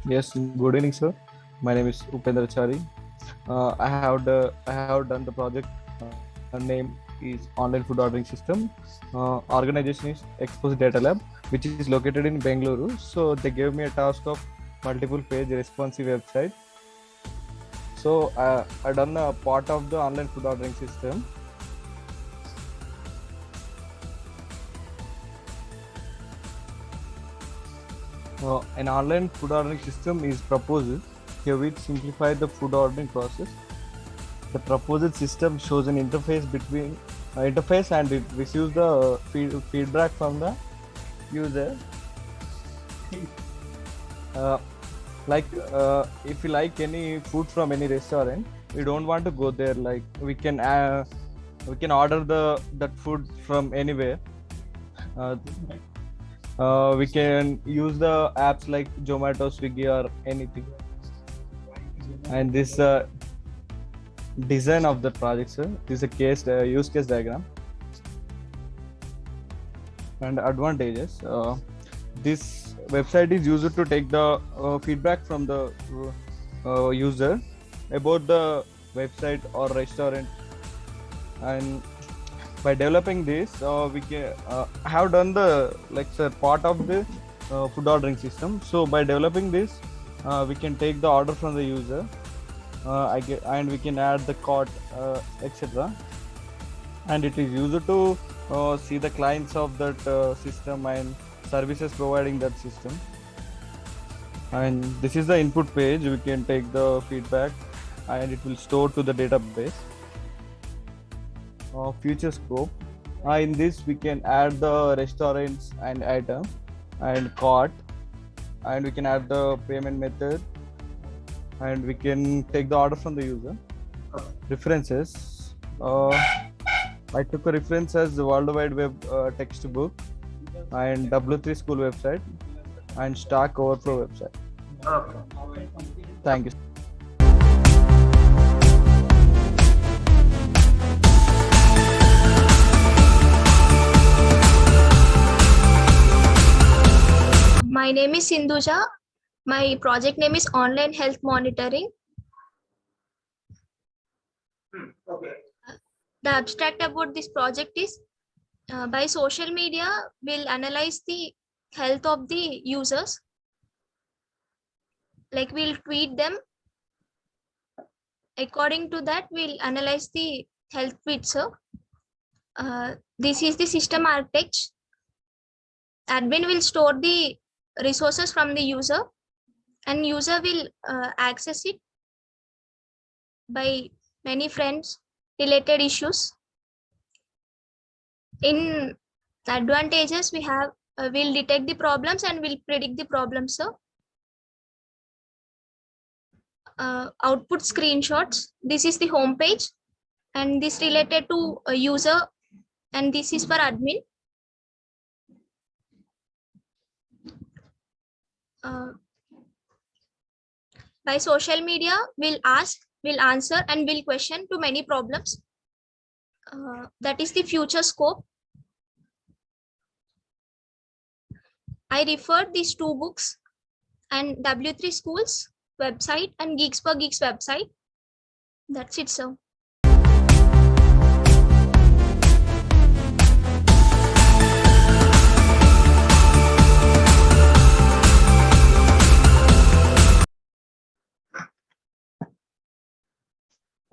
Yes, good evening, sir. My name is Upendra Chari. I have done the project. Name is Online Food Ordering System. Organization is Expose Data Lab, which is located in Bengaluru. So they gave me a task of multiple page responsive website. So I done a part of the online food ordering system. An online food ordering system is proposed here which simplify the food ordering process. The proposed system shows an interface and it receives the feedback from the user. Uh, if you like any food from any restaurant, we don't want to go there. Like we can order the that food from anywhere. Uh, we can use the apps like Zomato, Swiggy, or anything. And this design of the project, sir. This is a use case diagram and advantages. This website is used to take the feedback from the user about the website or restaurant, and by developing this, we can have done the part of the food ordering system. So by developing this, we can take the order from the user. And we can add the cart, etc. And it is used to see the clients of that system and services providing that system. And this is the input page. We can take the feedback and it will store to the database. Future scope. In this we can add the restaurants and item and cart, and we can add the payment method, and we can take the order from the user. References. I took a reference as the World Wide Web textbook and W3 school website and Stack Overflow website. Okay. Thank you. My name is Sindhuja. My project name is Online Health Monitoring. Okay. The abstract about this project is by social media, we'll analyze the health of the users. Like we'll tweet them. According to that, we'll analyze the health tweets. This is the system architecture. Admin will store the resources from the user, and user will access it by many friends related issues. In advantages, we have will detect the problems and will predict the problems. So output screenshots. This is the home page, and this related to a user, and this is for admin. By social media, we'll ask, we'll answer, and we'll question to many problems. That is the future scope. I referred these two books and W3 schools website and Geeks for Geeks website. That's it, sir.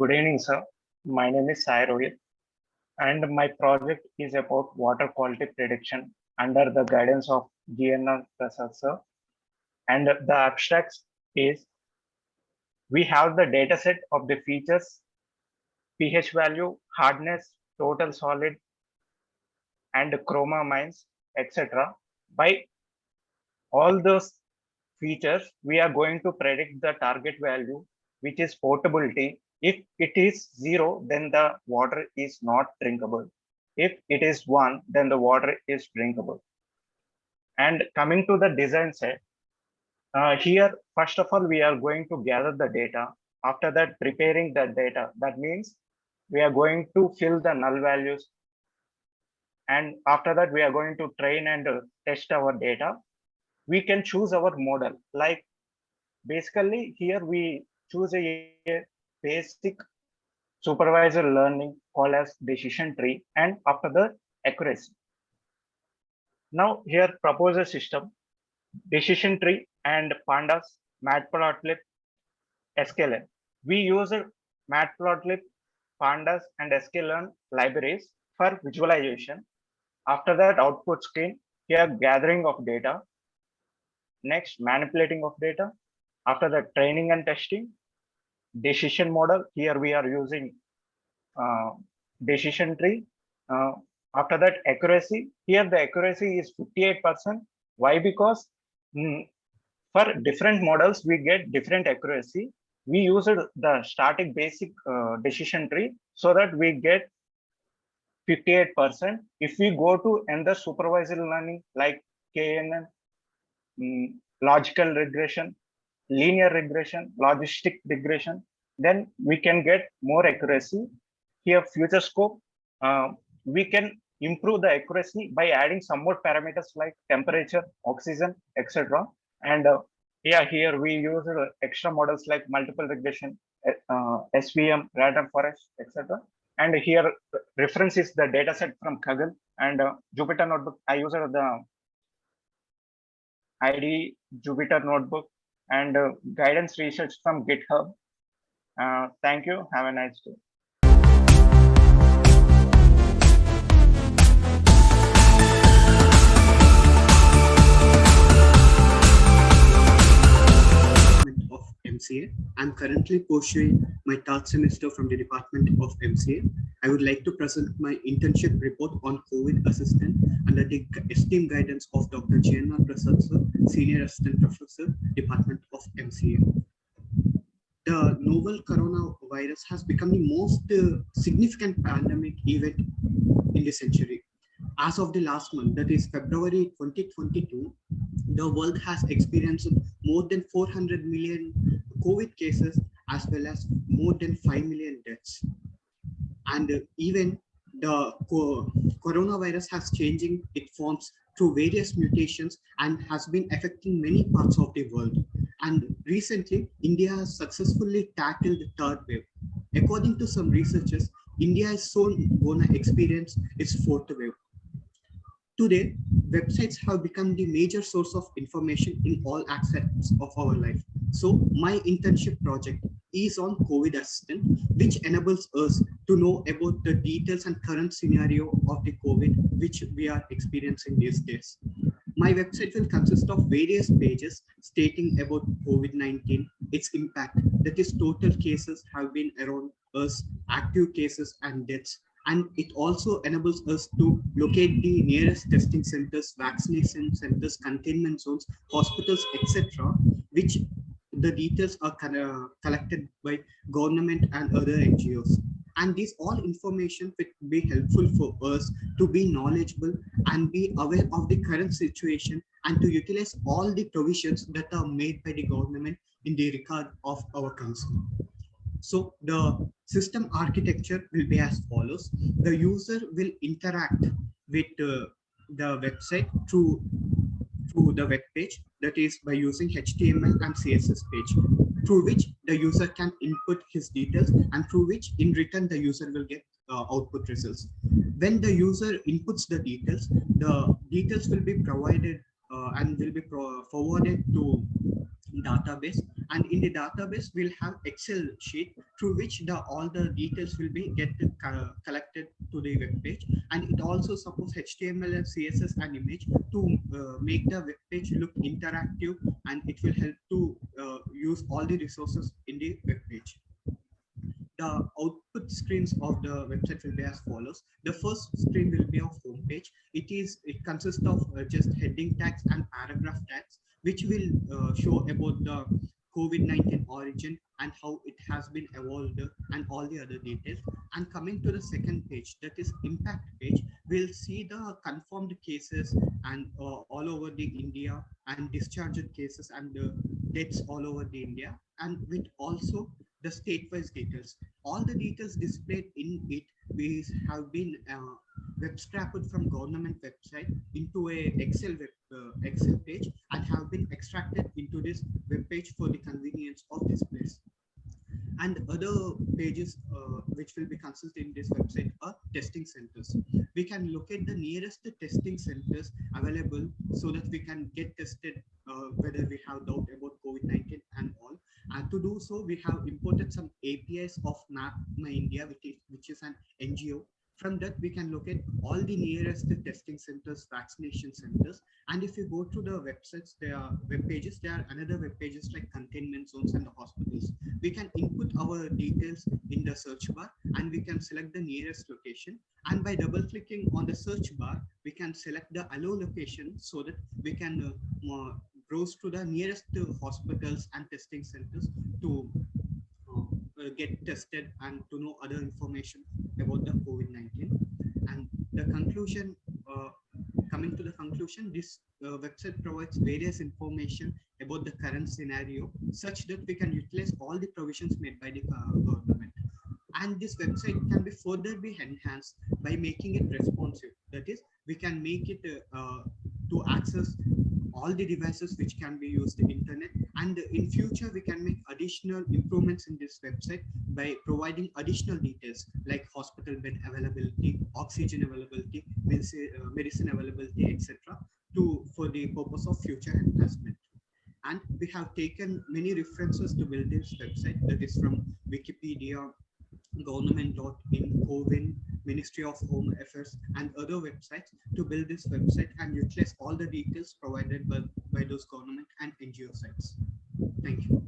Good evening, sir. My name is Sai Rohit, and my project is about water quality prediction under the guidance of GNR Prasad, sir. And the abstract is we have the data set of the features, pH value, hardness, total solid, and chroma mines, etc. By all those features, we are going to predict the target value, which is potability. If it is 0, then the water is not drinkable. If it is 1, then the water is drinkable. And coming to the design set, here, first of all, we are going to gather the data. After that, preparing the data. That means we are going to fill the null values. And after that, we are going to train and test our data. We can choose our model. Like Basically, here we choose a basic supervisor learning called as decision tree and after the accuracy. Now here propose a system, decision tree and pandas, matplotlib, sklearn. We use matplotlib, pandas and sklearn libraries for visualization. After that output screen, here gathering of data, next manipulating of data. After that training and testing, decision model, here we are using uh, decision tree. Uh, After that accuracy, here the accuracy is 58%. Why? Because for different models, we get different accuracy. We used the static basic decision tree so that we get 58%. If we go to another supervised learning like KNN, logical regression, linear regression, logistic regression, then we can get more accuracy. Here, future scope, we can improve the accuracy by adding some more parameters like temperature, oxygen, etc. And yeah, here we use extra models like multiple regression, SVM, random forest, etc. And here reference is the dataset from Kaggle and Jupyter Notebook. I use the ID Jupyter Notebook and guidance research from GitHub. Thank you. Have a nice day. Of MCA. I'm currently pursuing my third semester from the Department of MCA. I would like to present my internship report on COVID assistant under the esteemed guidance of Dr. G.N.R. Prasad sir, Senior Assistant Professor, Department of MCA. The novel coronavirus has become the most significant pandemic event in the century. As of the last month, that is February 2022, the world has experienced more than 400 million COVID cases as well as more than 5 million deaths. And even the coronavirus has changing its forms through various mutations and has been affecting many parts of the world. And recently, India has successfully tackled the third wave. According to some researchers, India is soon going to experience its fourth wave. Today, websites have become the major source of information in all aspects of our life. So my internship project is on COVID assistant, which enables us to know about the details and current scenario of the COVID, which we are experiencing these days. My website will consist of various pages stating about COVID-19, its impact, that is total cases have been around us, active cases and deaths. And it also enables us to locate the nearest testing centers, vaccination centers, containment zones, hospitals, etc., which the details are collected by government and other NGOs. And these all information will be helpful for us to be knowledgeable and be aware of the current situation and to utilize all the provisions that are made by the government in the regard of our concern. So the system architecture will be as follows. The user will interact with the website through the web page, that is by using HTML and CSS page, through which the user can input his details and through which in return the user will get output results. When the user inputs the details will be provided and will be forwarded to database, and in the database we'll have Excel sheet through which all the details will be collected to the web page, and it also supports HTML and CSS and image to make the web page look interactive, and it will help to use all the resources in the web page. The output screens of the website will be as follows. The first screen will be of home page. It consists of just heading tags and paragraph tags, which will show about the COVID-19 origin and how it has been evolved and all the other details. And coming to the second page, that is impact page, we'll see the confirmed cases and all over the India, and discharged cases and deaths all over the India. And with also the state-wise details. All the details displayed in it we have been web scraped from government website into a Excel page and have been extracted into this web page for the convenience of displays. And other pages which will be consulted in this website are testing centers. We can locate the nearest testing centers available so that we can get tested whether we have doubt about COVID-19 and all. And to do so, we have imported some APIs of Map My India, which is an NGO. From that, we can locate all the nearest testing centers, vaccination centers. And if you go to the websites, there are web pages, there are another web pages like containment zones and the hospitals. We can input our details in the search bar and we can select the nearest location. And by double clicking on the search bar, we can select the allow location so that we can browse to the nearest hospitals and testing centers to get tested and to know other information about the COVID-19. And the conclusion, coming to the conclusion, this website provides various information about the current scenario such that we can utilize all the provisions made by the government. And this website can be further be enhanced by making it responsive. That is, we can make it to access all the devices which can be used in internet, and in future we can make additional improvements in this website by providing additional details like hospital bed availability, oxygen availability, medicine availability, etc. to for the purpose of future enhancement. And we have taken many references to build this website, that is from Wikipedia, government.in, CoWIN, Ministry of Home Affairs, and other websites to build this website and utilize all the details provided by those government and NGO sites. Thank you.